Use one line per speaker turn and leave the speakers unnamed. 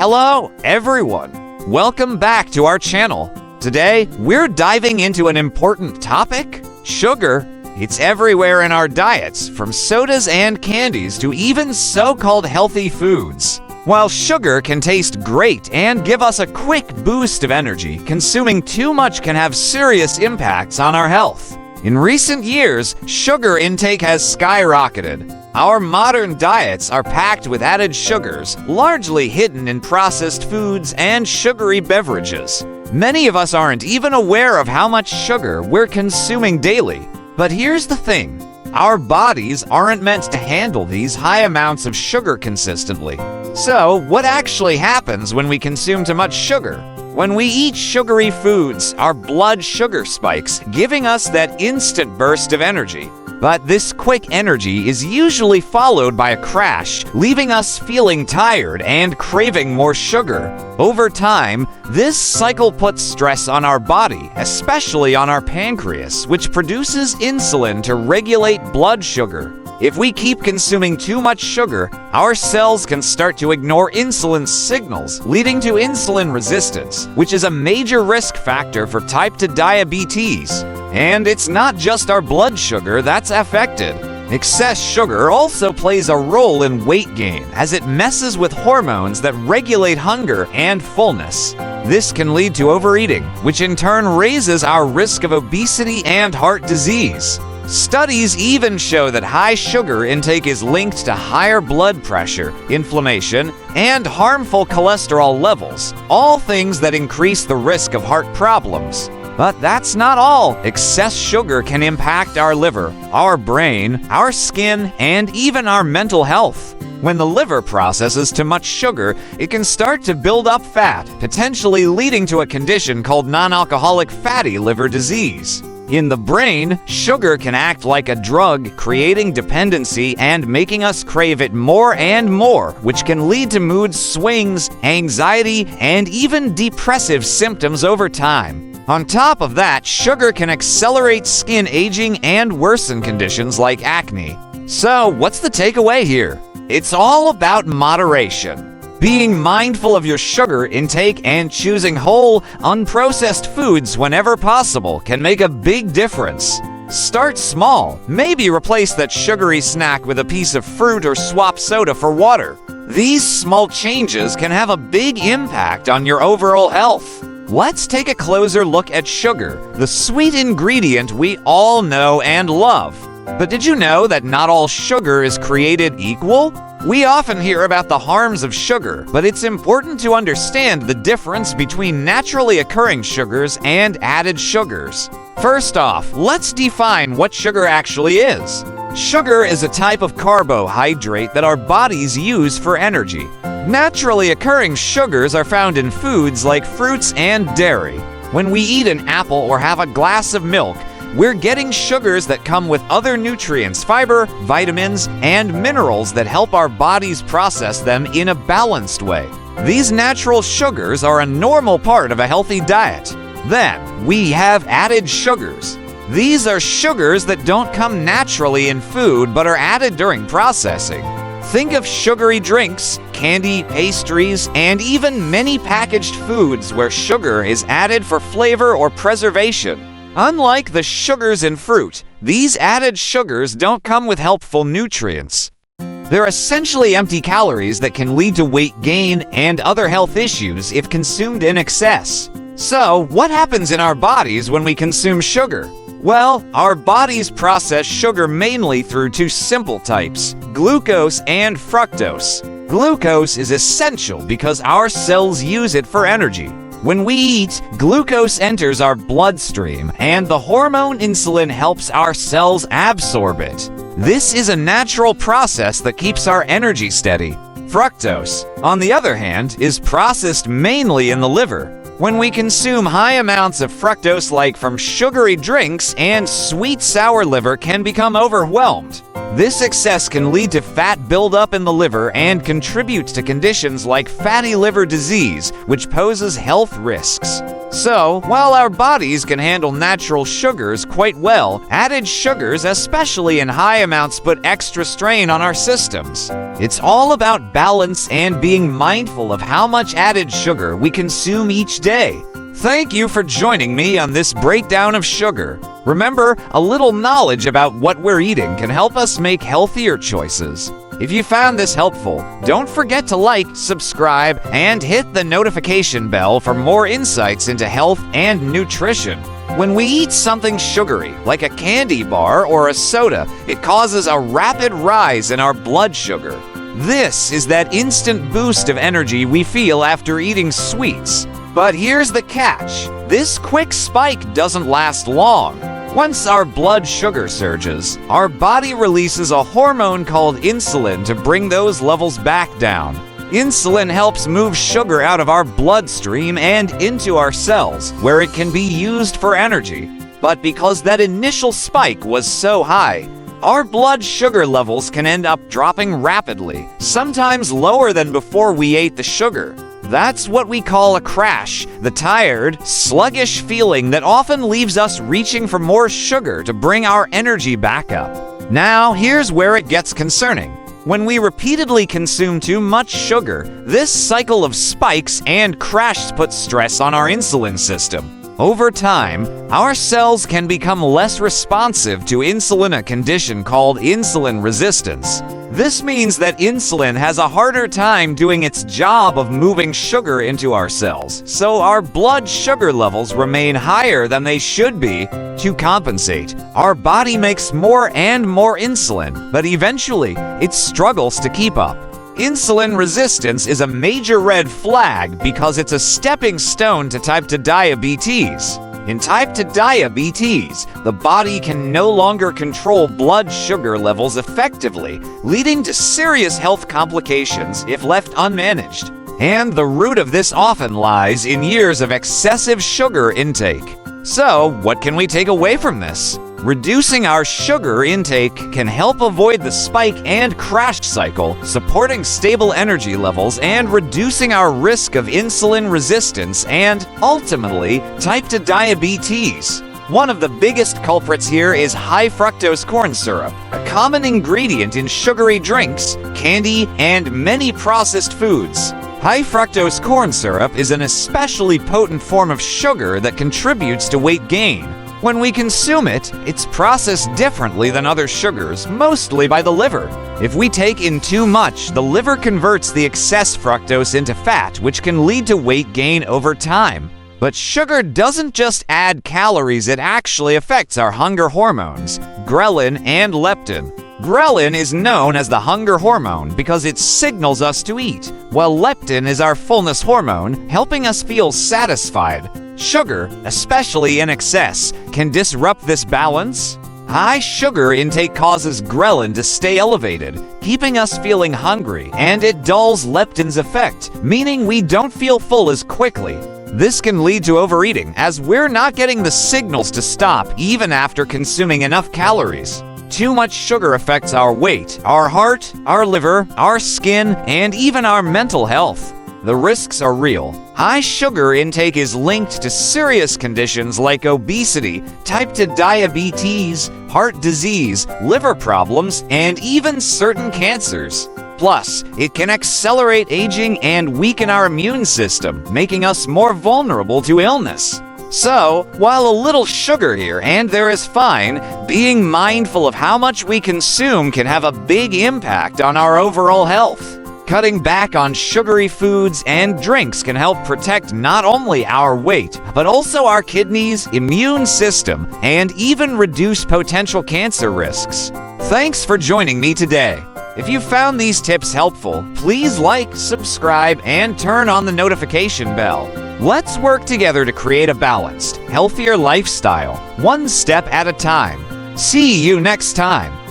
Hello, everyone. Welcome back to our channel. Today, we're diving into an important topic: sugar. It's everywhere in our diets, from sodas and candies to even so-called healthy foods. While sugar can taste great and give us a quick boost of energy, consuming too much can have serious impacts on our health. In recent years, sugar intake has skyrocketed. Our modern diets are packed with added sugars, largely hidden in processed foods and sugary beverages. Many of us aren't even aware of how much sugar we're consuming daily. But here's the thing: our bodies aren't meant to handle these high amounts of sugar consistently. So, what actually happens when we consume too much sugar? When we eat sugary foods, our blood sugar spikes, giving us that instant burst of energy. But this quick energy is usually followed by a crash, leaving us feeling tired and craving more sugar. Over time, this cycle puts stress on our body, especially on our pancreas, which produces insulin to regulate blood sugar. If we keep consuming too much sugar, our cells can start to ignore insulin signals, leading to insulin resistance, which is a major risk factor for type 2 diabetes. And it's not just our blood sugar that's affected. Excess sugar also plays a role in weight gain, as it messes with hormones that regulate hunger and fullness. This can lead to overeating, which in turn raises our risk of obesity and heart disease. Studies even show that high sugar intake is linked to higher blood pressure, inflammation, and harmful cholesterol levels, all things that increase the risk of heart problems. But that's not all. Excess sugar can impact our liver, our brain, our skin, and even our mental health. When the liver processes too much sugar, it can start to build up fat, potentially leading to a condition called non-alcoholic fatty liver disease. In the brain, sugar can act like a drug, creating dependency and making us crave it more and more, which can lead to mood swings, anxiety, and even depressive symptoms over time. On top of that, sugar can accelerate skin aging and worsen conditions like acne. So, what's the takeaway here? It's all about moderation. Being mindful of your sugar intake and choosing whole, unprocessed foods whenever possible can make a big difference. Start small. Maybe replace that sugary snack with a piece of fruit or swap soda for water. These small changes can have a big impact on your overall health. Let's take a closer look at sugar, the sweet ingredient we all know and love. But did you know that not all sugar is created equal? We often hear about the harms of sugar, but it's important to understand the difference between naturally occurring sugars and added sugars. First off, let's define what sugar actually is. Sugar is a type of carbohydrate that our bodies use for energy. Naturally occurring sugars are found in foods like fruits and dairy. When we eat an apple or have a glass of milk, we're getting sugars that come with other nutrients, fiber, vitamins, and minerals that help our bodies process them in a balanced way. These natural sugars are a normal part of a healthy diet. Then, we have added sugars. These are sugars that don't come naturally in food but are added during processing. Think of sugary drinks, candy, pastries, and even many packaged foods where sugar is added for flavor or preservation. Unlike the sugars in fruit, these added sugars don't come with helpful nutrients. They're essentially empty calories that can lead to weight gain and other health issues if consumed in excess. So, what happens in our bodies when we consume sugar? Well, our bodies process sugar mainly through two simple types: glucose and fructose. Glucose is essential because our cells use it for energy. When we eat, glucose enters our bloodstream, and the hormone insulin helps our cells absorb it. This is a natural process that keeps our energy steady. Fructose, on the other hand, is processed mainly in the liver. When we consume high amounts of fructose, like from sugary drinks, and sweet sour liver can become overwhelmed. This excess can lead to fat buildup in the liver and contributes to conditions like fatty liver disease, which poses health risks. So, while our bodies can handle natural sugars quite well, added sugars, especially in high amounts, put extra strain on our systems. It's all about balance and being mindful of how much added sugar we consume each day. Thank you for joining me on this breakdown of sugar. Remember, a little knowledge about what we're eating can help us make healthier choices. If you found this helpful, don't forget to like, subscribe, and hit the notification bell for more insights into health and nutrition. When we eat something sugary, like a candy bar or a soda, it causes a rapid rise in our blood sugar. This is that instant boost of energy we feel after eating sweets. But here's the catch. This quick spike doesn't last long. Once our blood sugar surges, our body releases a hormone called insulin to bring those levels back down. Insulin helps move sugar out of our bloodstream and into our cells, where it can be used for energy. But because that initial spike was so high, our blood sugar levels can end up dropping rapidly, sometimes lower than before we ate the sugar. That's what we call a crash, the tired, sluggish feeling that often leaves us reaching for more sugar to bring our energy back up. Now, here's where it gets concerning. When we repeatedly consume too much sugar, this cycle of spikes and crashes puts stress on our insulin system. Over time, our cells can become less responsive to insulin, a condition called insulin resistance. This means that insulin has a harder time doing its job of moving sugar into our cells, so our blood sugar levels remain higher than they should be. To compensate, our body makes more and more insulin, but eventually, it struggles to keep up. Insulin resistance is a major red flag because it's a stepping stone to type 2 diabetes. In type 2 diabetes, the body can no longer control blood sugar levels effectively, leading to serious health complications if left unmanaged. And the root of this often lies in years of excessive sugar intake. So, what can we take away from this? Reducing our sugar intake can help avoid the spike and crash cycle, supporting stable energy levels and reducing our risk of insulin resistance and, ultimately, type 2 diabetes. One of the biggest culprits here is high fructose corn syrup, a common ingredient in sugary drinks, candy, and many processed foods. High fructose corn syrup is an especially potent form of sugar that contributes to weight gain. When we consume it, it's processed differently than other sugars, mostly by the liver. If we take in too much, the liver converts the excess fructose into fat, which can lead to weight gain over time. But sugar doesn't just add calories, it actually affects our hunger hormones, ghrelin and leptin. Ghrelin is known as the hunger hormone because it signals us to eat, while leptin is our fullness hormone, helping us feel satisfied. Sugar, especially in excess, can disrupt this balance. High sugar intake causes ghrelin to stay elevated, keeping us feeling hungry, and it dulls leptin's effect, meaning we don't feel full as quickly. This can lead to overeating, as we're not getting the signals to stop even after consuming enough calories. Too much sugar affects our weight, our heart, our liver, our skin, and even our mental health. The risks are real. High sugar intake is linked to serious conditions like obesity, type 2 diabetes, heart disease, liver problems, and even certain cancers. Plus, it can accelerate aging and weaken our immune system, making us more vulnerable to illness. So, while a little sugar here and there is fine, being mindful of how much we consume can have a big impact on our overall health. Cutting back on sugary foods and drinks can help protect not only our weight, but also our kidneys, immune system, and even reduce potential cancer risks. Thanks for joining me today. If you found these tips helpful, please like, subscribe, and turn on the notification bell. Let's work together to create a balanced, healthier lifestyle, one step at a time. See you next time.